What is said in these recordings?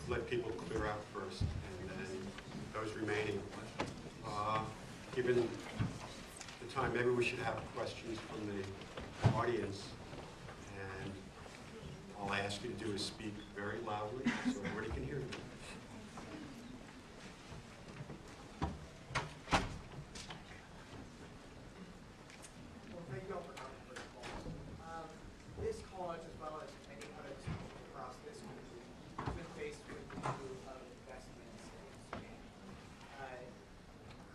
let people clear out first, and then those remaining. Given the time, maybe we should have questions from the audience, and all I ask you to do is speak very loudly so everybody can hear you. Well, thank you all for coming, first of all. This college, as well as many others across this country, has been faced with the issue of investments in Sudan.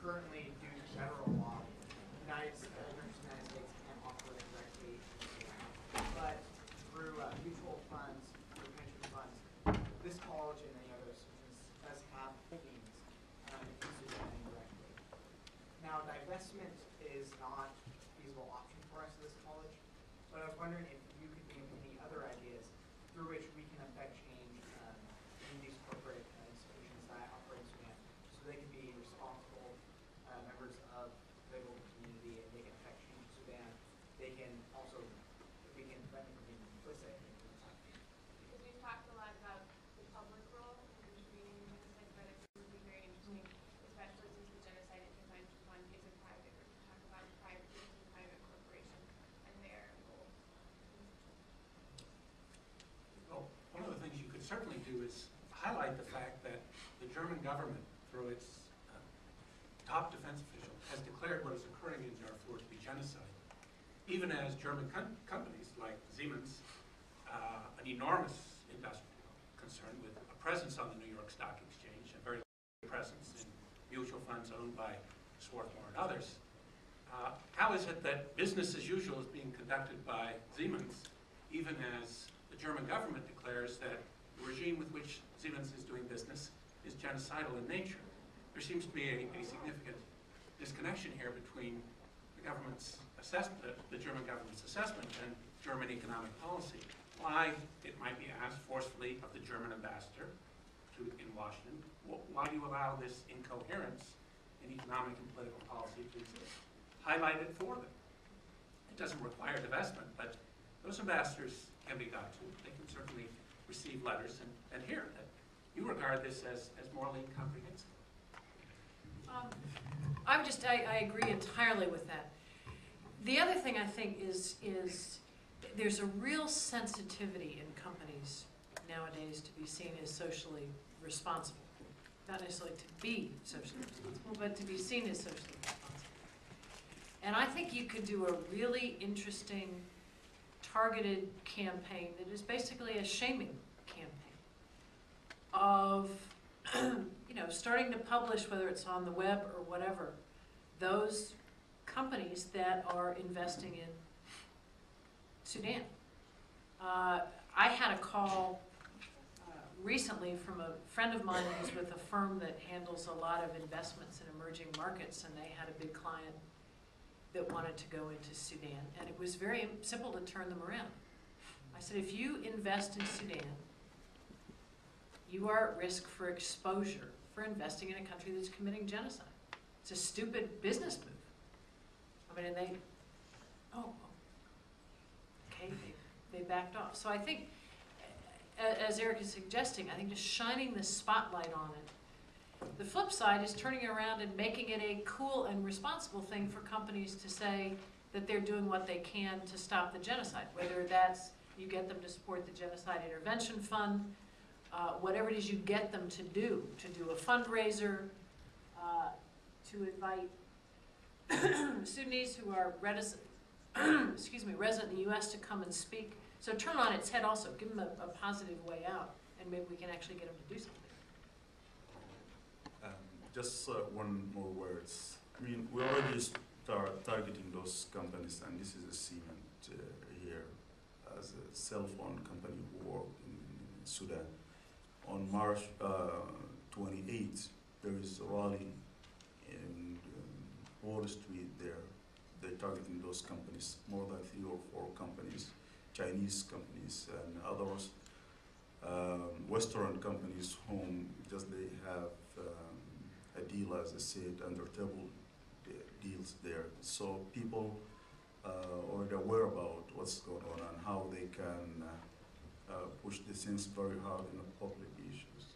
Currently, due to federal law, the United States can't operate directly in Sudan. But through mutual funds, through pension funds, this college and many others does have holdings in Sudan indirectly. Now, divestment is not a feasible option for us at this college, but I was wondering if you could think of any other ideas through which we can affect change in these corporate institutions that operate in Sudan, so they can be responsible members of the global community, and they can affect change in Sudan. They can also, we can prevent them from being complicit. Because we've talked a lot about the public role in intervening in genocide, but it would be very interesting, especially since the Genocide Intervention Fund is a private, or to talk about private groups and private corporations and their role. Well, one of the things you could certainly do is highlight the fact that the German government, through its top defense official, has declared what is occurring in Darfur to be genocide. Even as German companies like Siemens, an enormous industrial concern with a presence on the New York Stock Exchange, a very large presence in mutual funds owned by Swat and others, how is it that business as usual is being conducted by Siemens, even as the German government declares that the regime with which Siemens is doing business is genocidal in nature? There seems to be a significant disconnection here between the government's assessment, the German government's assessment, and German economic policy. Why, it might be asked forcefully of the German ambassador in Washington, why do you allow this incoherence in economic and political policy to exist? Highlight it for them. It doesn't require divestment, but those ambassadors can be got to. They can certainly receive letters and hear that you regard this as morally incomprehensible. I agree entirely with that. The other thing I think is there's a real sensitivity in companies nowadays to be seen as socially responsible. Not necessarily to be socially responsible, but to be seen as socially responsible. And I think you could do a really interesting targeted campaign that is basically a shaming campaign of starting to publish, whether it's on the web or whatever, those companies that are investing in Sudan. I had a call recently from a friend of mine who's with a firm that handles a lot of investments in emerging markets, and they had a big client that wanted to go into Sudan, and it was very simple to turn them around. I said, if you invest in Sudan, you are at risk for exposure for investing in a country that's committing genocide. It's a stupid business move. I mean, and they, okay, they backed off. So I think, as Eric is suggesting, I think just shining the spotlight on it. The flip side is turning it around and making it a cool and responsible thing for companies to say that they're doing what they can to stop the genocide, whether that's you get them to support the Genocide Intervention Fund, whatever it is you get them to do a fundraiser, to invite Sudanese who are resident in the U.S. to come and speak. So turn on its head also, give them a positive way out, and maybe we can actually get them to do something. Just one more words. I mean, we already start targeting those companies, and this is a cement here as a cell phone company who work in Sudan. On March 28th, there is a rally in Wall Street there. They're targeting those companies, more than 3 or 4 companies, Chinese companies and others, Western companies whom just they have a deal, as I said, under table deals there. So people already aware about what's going on and how they can push the things very hard in the public issues.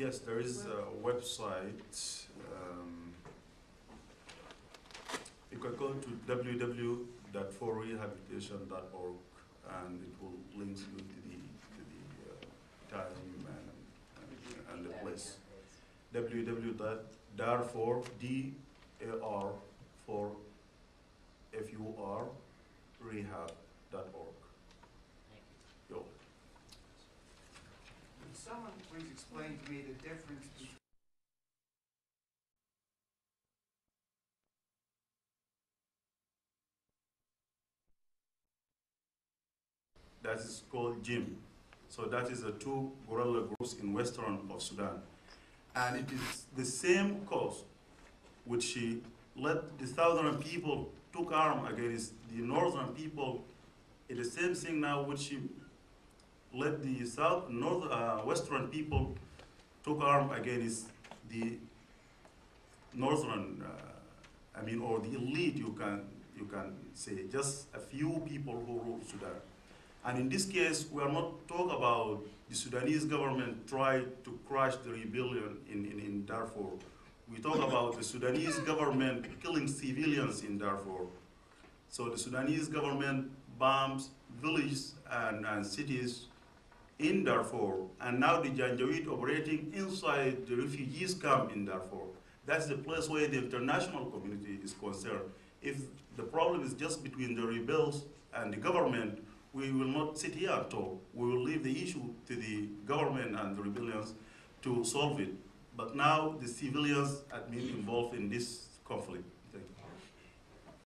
Yes, there is a website. You can go to www.forrehabilitation.org and it will link you to the time and the place. www.darfor, D-A-R, for F-U-R, rehab.org. Yo. Would someone please explain to me the difference between that is called Jim. So that is the two guerrilla groups in western of Sudan. And it is the same cause which she led the southern people took arm against the northern people. It is the same thing now which she led the western people took arm against the northern, or the elite, you can say, just a few people who rule Sudan. And in this case, we are not talking about the Sudanese government tried to crush the rebellion in Darfur. We talk about the Sudanese government killing civilians in Darfur. So the Sudanese government bombs villages and cities in Darfur, and now the Janjaweed operating inside the refugees camp in Darfur. That's the place where the international community is concerned. If the problem is just between the rebels and the government, we will not sit here and talk. We will leave the issue to the government and the rebellions to solve it. But now the civilians have been involved in this conflict.